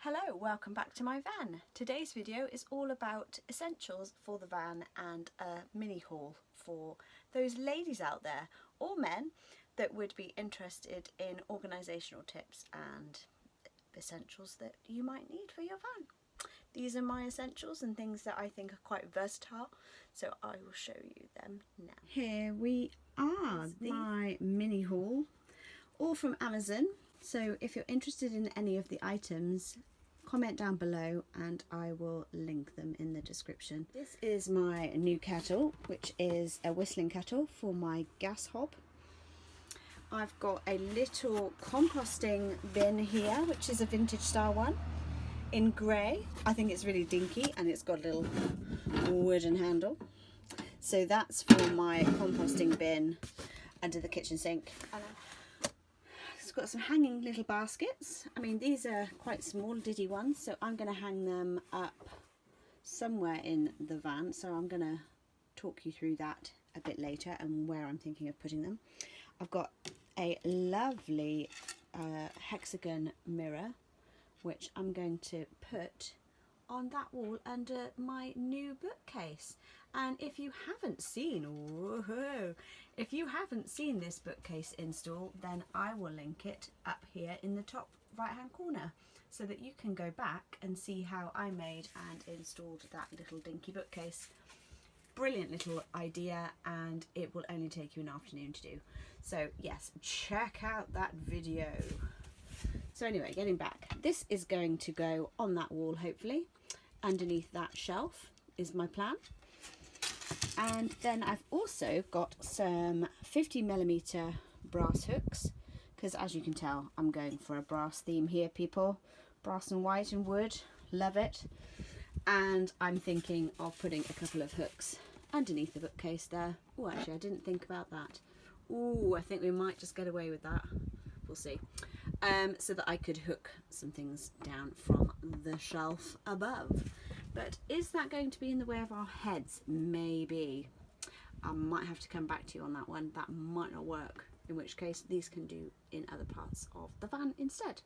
Hello, welcome back to my van. Today's video is all about essentials for the van and a mini haul for those ladies out there or men that would be interested in organisational tips and essentials that you might need for your van. These are my essentials and things that I think are quite versatile, so I will show you them now. Here we are, my mini haul, all from Amazon. So if you're interested in any of the items, comment down below and I will link them in the description. This is my new kettle, which is a whistling kettle for my gas hob. I've got a little composting bin here, which is a vintage style one in grey. I think it's really dinky and it's got a little wooden handle. So that's for my composting bin under the kitchen sink. It's got some hanging little baskets. I mean, these are quite small diddy ones, so I'm going to hang them up somewhere in the van. So I'm going to talk you through that a bit later and where I'm thinking of putting them. I've got a lovely hexagon mirror, which I'm going to put on that wall under my new bookcase. And if you haven't seen, this bookcase install, then I will link it up here in the top right hand corner so that you can go back and see how I made and installed that little dinky bookcase. Brilliant little idea, and it will only take you an afternoon to do. So yes, check out that video. So anyway, getting back, this is going to go on that wall, hopefully underneath that shelf is my plan. And then I've also got some 50mm brass hooks, because as you can tell, I'm going for a brass theme here, people. Brass and white and wood, love it. And I'm thinking of putting a couple of hooks underneath the bookcase there. Oh, actually, I didn't think about that. Oh, I think we might just get away with that. We'll see. So that I could hook some things down from the shelf above. But is that going to be in the way of our heads? Maybe. I might have to come back to you on that one. That might not work, in which case these can do in other parts of the van instead.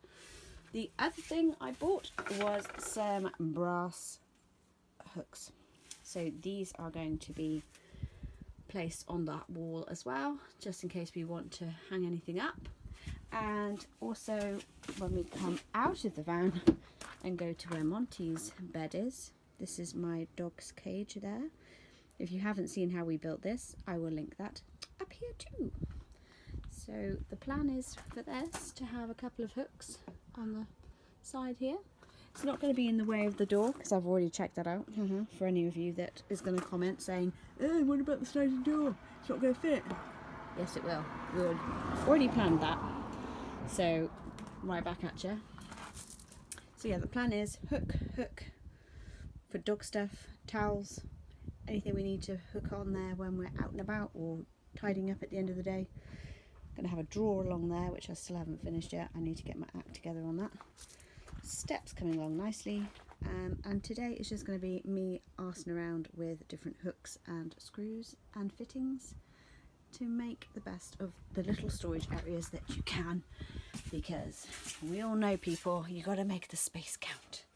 The other thing I bought was some brass hooks. So these are going to be placed on that wall as well, just in case we want to hang anything up. And also when we come out of the van and go to where Monty's bed is, this is my dog's cage there. If you haven't seen how we built this, I will link that up here too. So the plan is for this to have a couple of hooks on the side here. It's not going to be in the way of the door because I've already checked that out. For any of you that is going to comment saying, oh, what about the side of the door? It's not going to fit. Yes, it will. Good. Already planned that. So right back at you. So yeah, the plan is hook for dog stuff, towels, anything we need to hook on there when we're out and about or tidying up at the end of the day. I'm going to have a drawer along there, which I still haven't finished yet. I need to get my act together on that. Steps coming along nicely, and today is just going to be me arsing around with different hooks and screws and fittings to make the best of the little storage areas that you can, because we all know, people, you got to make the space count.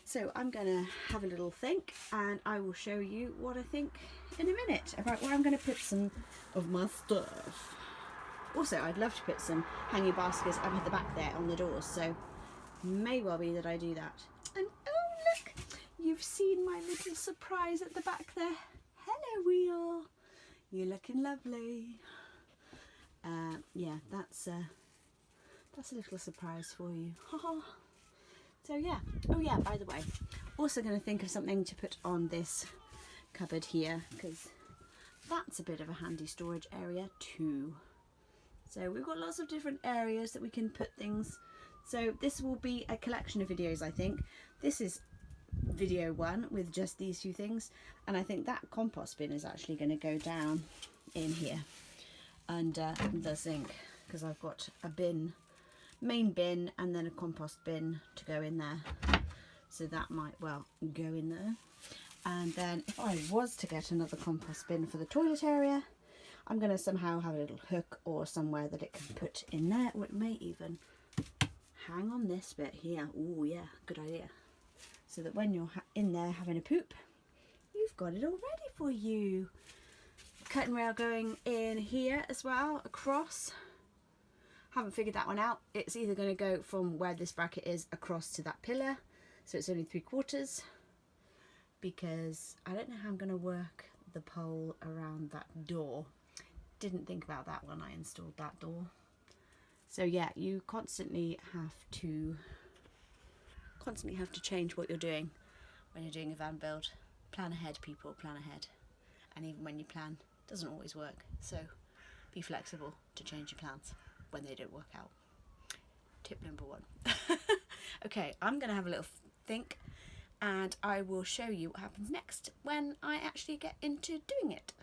So I'm going to have a little think and I will show you what I think in a minute about where I'm going to put some of my stuff. Also, I'd love to put some hanging baskets up at the back there on the doors, so may well be that I do that. And oh look, you've seen my little surprise at the back there. Hello wheel, you're looking lovely. Yeah, that's a little surprise for you. So yeah, oh yeah, by the way, also going to think of something to put on this cupboard here, because that's a bit of a handy storage area too. So we've got lots of different areas that we can put things. So this will be a collection of videos, I think. This is video 1 with just these few things, and I think that compost bin is actually going to go down in here under the sink, because I've got a bin, main bin, and then a compost bin to go in there. So that might well go in there. And then if I was to get another compost bin for the toilet area, I'm going to somehow have a little hook or somewhere that it can put in there, or it may even hang on this bit here. Oh yeah, good idea. So that when you're in there having a poop, you've got it all ready for you. Curtain rail going in here as well, across. Haven't figured that one out. It's either going to go from where this bracket is across to that pillar, so it's only 3/4, because I don't know how I'm going to work the pole around that door. Didn't think about that when I installed that door. So yeah, you constantly have to change what you're doing when you're doing a van build. Plan ahead, people, plan ahead. And even when you plan, it doesn't always work. So be flexible to change your plans when they don't work out. Tip number 1. Okay, I'm going to have a little think, and I will show you what happens next when I actually get into doing it.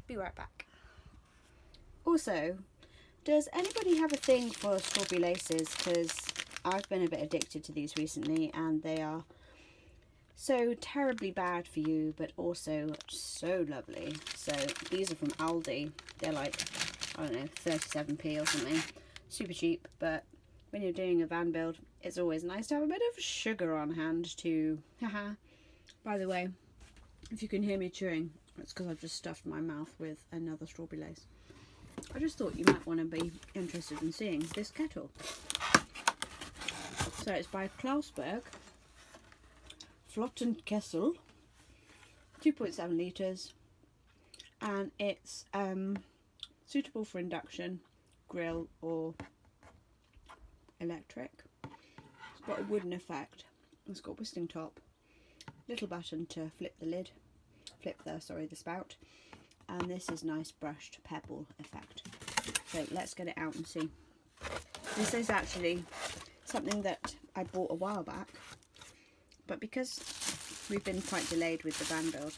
Be right back. Also, does anybody have a thing for strawberry laces? Because I've been a bit addicted to these recently, and they are so terribly bad for you, but also so lovely. So these are from Aldi. They're like, I don't know, 37p or something. Super cheap, but when you're doing a van build, it's always nice to have a bit of sugar on hand too. Haha. By the way, if you can hear me chewing, it's because I've just stuffed my mouth with another strawberry lace. I just thought you might want to be interested in seeing this kettle. So it's by Klausberg, Flotten Kessel, 2.7 litres, and it's suitable for induction, grill or electric. It's got a wooden effect. It's got a whistling top, little button to flip the spout, and this is nice brushed pebble effect. So let's get it out and see. This is actually something that I bought a while back, but because we've been quite delayed with the van build.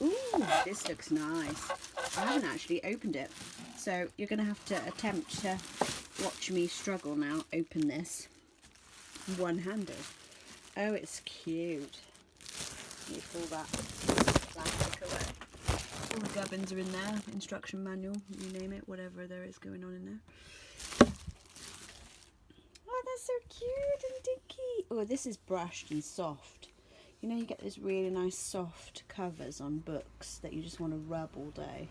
Ooh, this looks nice. I haven't actually opened it, so you're going to have to attempt to watch me struggle now. Open this one-handed. Oh, it's cute. Let me pull that plastic away. All the gubbins are in there. Instruction manual, you name it, whatever there is going on in there. Oh, that's so cute and dinky. Oh, this is brushed and soft. You know, you get those really nice soft covers on books that you just want to rub all day.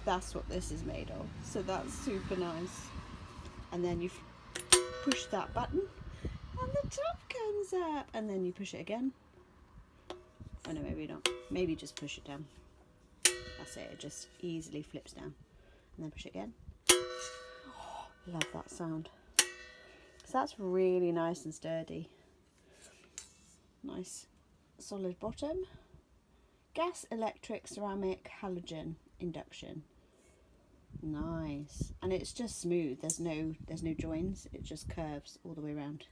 That's what this is made of. So that's super nice. And then you push that button and the top comes up. And then you push it again. Oh no, maybe not. Maybe just push it down. That's it. It just easily flips down. And then push it again. Oh, love that sound. So that's really nice and sturdy. Nice solid bottom. Gas, electric, ceramic, halogen, induction. Nice. And it's just smooth. There's no joins. It just curves all the way around.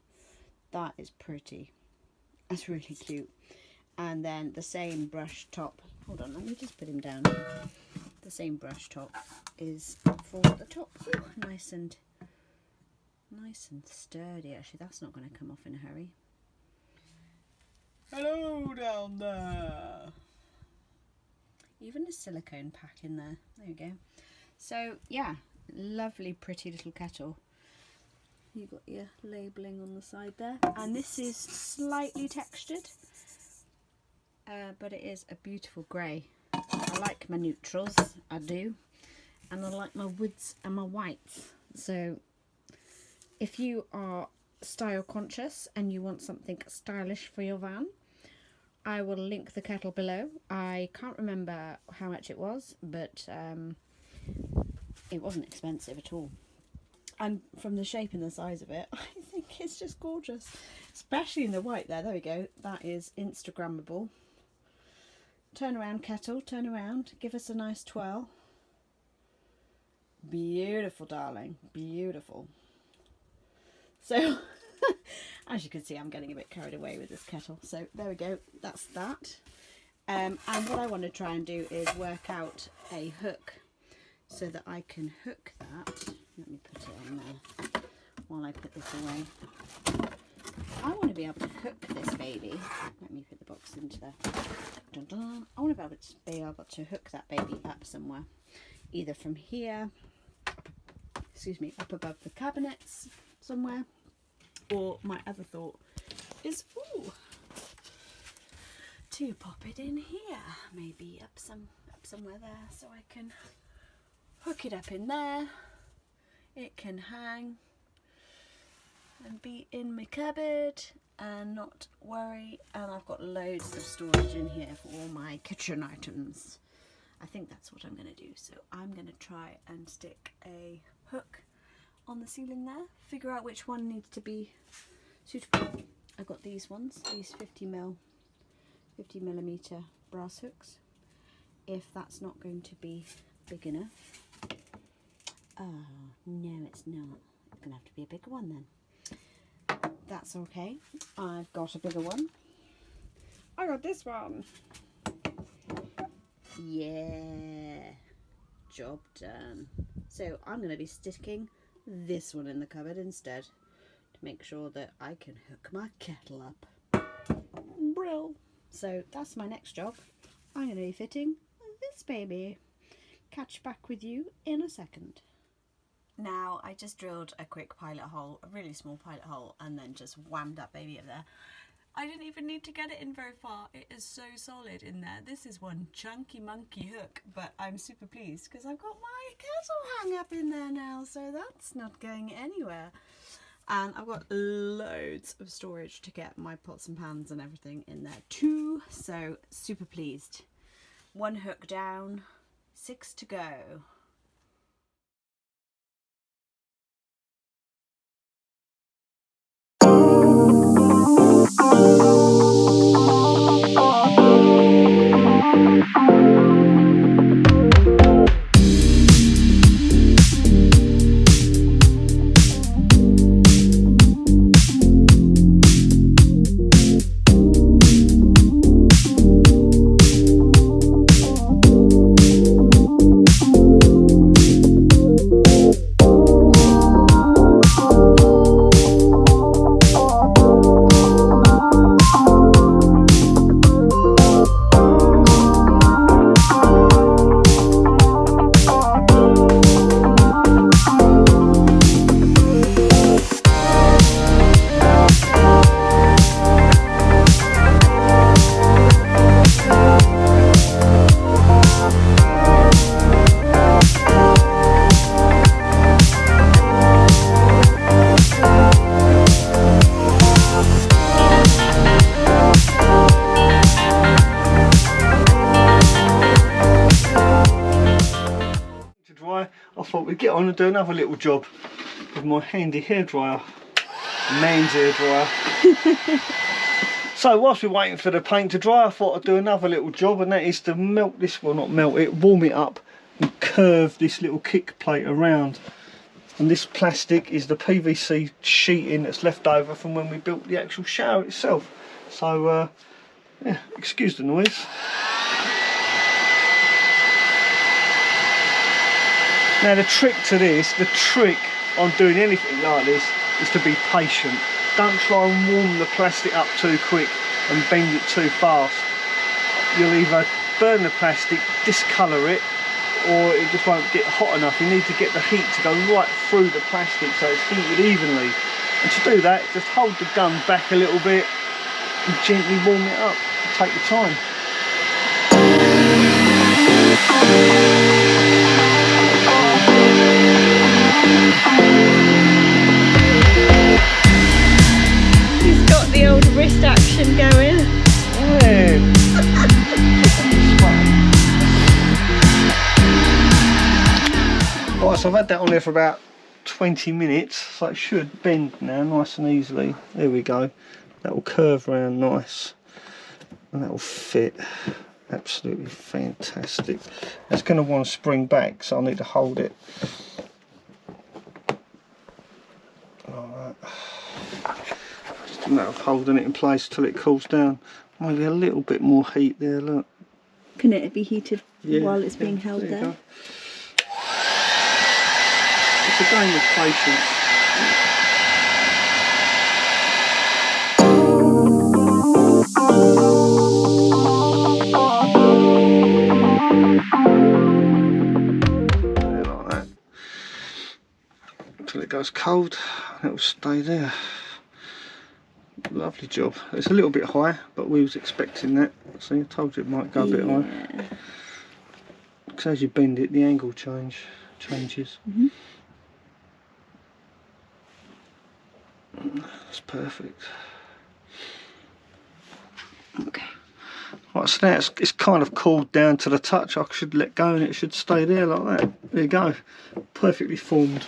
That is pretty. That's really cute. And then the same brush top. Hold on, let me just put him down. The same brush top is for the top. Ooh, nice and sturdy. Actually, that's not going to come off in a hurry. Hello down there. Even a silicone pack in there. There you go. So yeah, lovely pretty little kettle. You've got your labelling on the side there. And this is slightly textured, but it is a beautiful grey. I like my neutrals, I do. And I like my woods and my whites. So if you are style conscious and you want something stylish for your van, I will link the kettle below. I can't remember how much it was, but it wasn't expensive at all. And from the shape and the size of it, I think it's just gorgeous. Especially in the white there. There we go. That is Instagrammable. Turn around kettle, turn around. Give us a nice twirl. Beautiful, darling. Beautiful. So, as you can see, I'm getting a bit carried away with this kettle. So there we go. That's that. And what I want to try and do is work out a hook so that I can hook that. Let me put it on there while I put this away. I want to be able to hook this baby. Let me put the box into there. Dun, dun. I want to be able to hook that baby up somewhere, either from here, excuse me, up above the cabinets somewhere, Or my other thought is, ooh, to pop it in here, maybe up somewhere there, so I can hook it up in there. It can hang and be in my cupboard and not worry. And I've got loads of storage in here for all my kitchen items. I think that's what I'm going to do. So I'm going to try and stick a hook on the ceiling there, figure out which one needs to be suitable. I've got these ones, these 50mm brass hooks. If that's not going to be big enough, no it's not, it's gonna have to be a bigger one then. That's okay, I've got a bigger one. I got this one. Yeah, job done. So I'm going to be sticking this one in the cupboard instead to make sure that I can hook my kettle up. Brill. So that's my next job. I'm going to be fitting this baby. Catch back with you in a second. Now I just drilled a quick pilot hole, a really small pilot hole, and then just whammed that baby up there. I didn't even need to get it in very far. It is so solid in there. This is one chunky monkey hook, but I'm super pleased because I've got my kettle hung up in there now, so that's not going anywhere. And I've got loads of storage to get my pots and pans and everything in there too, so super pleased. One hook down, 6 to go. I thought we'd get on and do another little job with my handy hairdryer, man's hairdryer. So whilst we're waiting for the paint to dry, I thought I'd do another little job, and that is to melt this, well not melt it, warm it up and curve this little kick plate around. And this plastic is the PVC sheeting that's left over from when we built the actual shower itself. So yeah, excuse the noise. Now the trick to this, the trick on doing anything like this is to be patient. Don't try and warm the plastic up too quick and bend it too fast. You'll either burn the plastic, discolour it, or it just won't get hot enough. You need to get the heat to go right through the plastic so it's heated evenly. And to do that, just hold the gun back a little bit and gently warm it up. Take your time. He's got the old wrist action going. Yeah. Right, so I've had that on there for about 20 minutes, so it should bend now nice and easily. There we go. That will curve around nice and that will fit. Absolutely fantastic. It's going to want to spring back, so I'll need to hold it. Alright. Just a matter of holding it in place till it cools down. Maybe a little bit more heat there, look. Can it be heated while it's being held there? Go. It's a game of patience. Like that. Until it goes cold, and it will stay there. Lovely job. It's a little bit high, but we was expecting that. See, I told you it might go a bit high. Because as you bend it, the angle changes. That's perfect. Okay. Right, so now it's kind of cooled down to the touch. I should let go and it should stay there like that. There you go. Perfectly formed.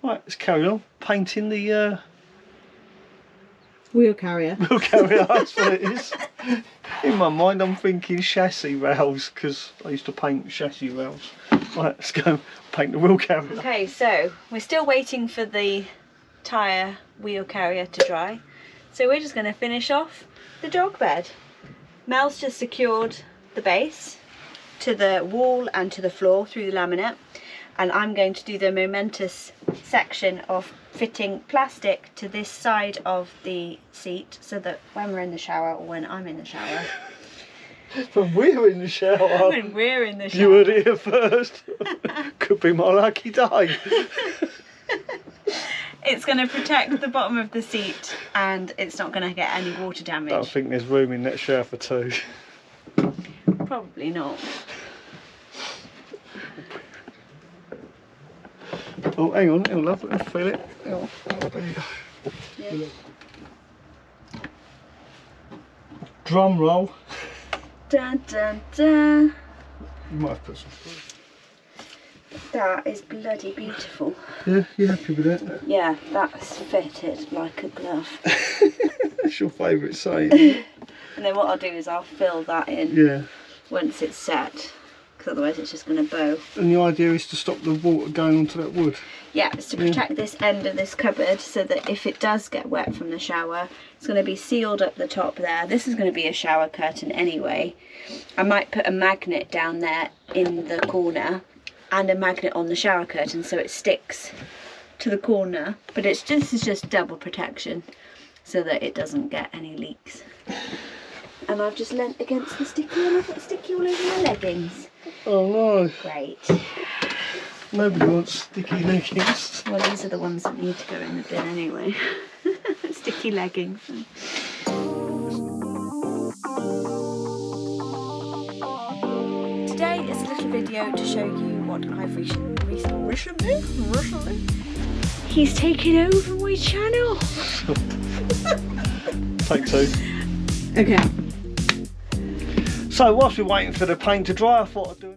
Right, let's carry on painting the wheel carrier. wheel carrier. That's what it is. In my mind I'm thinking chassis rails, because I used to paint chassis rails. Right, let's go paint the wheel carrier. Okay, so we're still waiting for the tyre wheel carrier to dry. So we're just going to finish off the jog bed. Mel's just secured the base to the wall and to the floor through the laminate, and I'm going to do the momentous section of fitting plastic to this side of the seat, so that when we're in the shower, or when I'm in the shower, When we're in the shower. when we're in the shower, You heard it here first. Could be my lucky day. it's going to protect the bottom of the seat and it's not going to get any water damage. I don't think there's room in that shower for two. Probably not. Oh, hang on, it'll love it. I feel it. Hang on. Oh, there you go. Yeah. Drum roll. Dun, dun, dun. You might have put some food. That is bloody beautiful. Yeah, you happy with that? Yeah, that's fitted like a glove. That's your favourite saying. And then what I'll do is I'll fill that in Yeah. once it's set, because otherwise it's just going to bow. And the idea is to stop the water going onto that wood. Yeah, it's to protect this end of this cupboard, so that if it does get wet from the shower, it's going to be sealed up the top there. This is going to be a shower curtain anyway. I might put a magnet down there in the corner and a magnet on the shower curtain so it sticks to the corner, but this is just double protection so that it doesn't get any leaks. And I've just leant against the sticky and I've got sticky all over my leggings. Oh no. Great. Nobody wants sticky leggings. Well, these are the ones that need to go in the bin anyway. Sticky leggings. Today is a little video to show you what I've recently. He's taken over my channel. Take two. Okay. So whilst we're waiting for the paint to dry, I thought I'd do